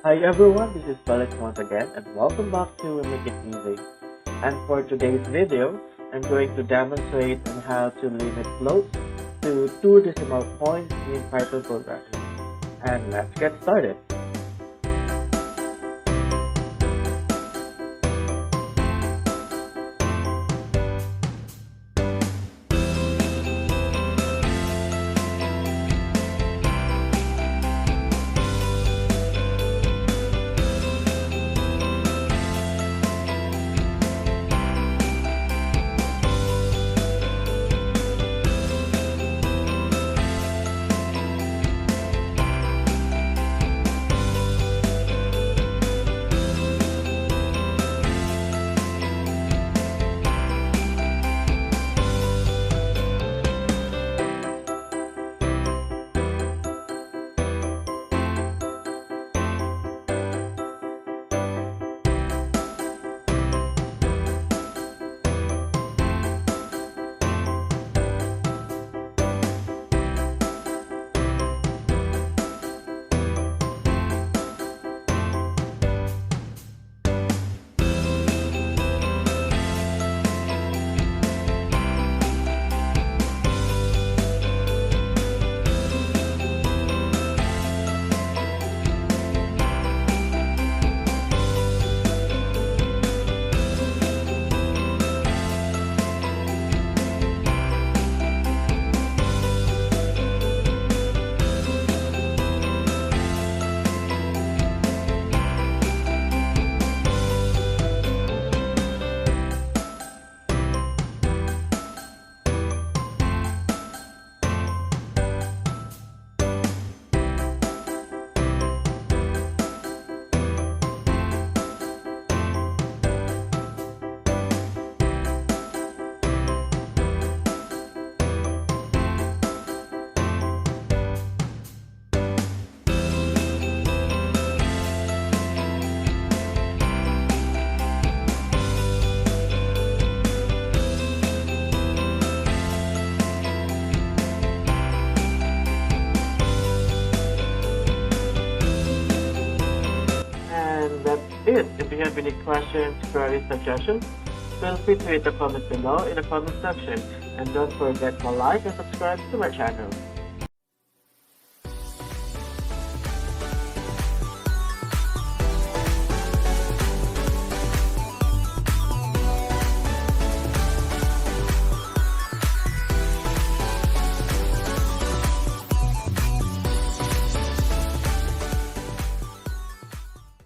Hi everyone, this is Felix once again and welcome back to Make It Easy. And for today's video, I'm going to demonstrate on how to limit floats to 2 decimal points in Python programming. And let's get started. And that's it. If you have any questions, queries, suggestions, feel free to hit the comment below in the comment section. And don't forget to like and subscribe to my channel.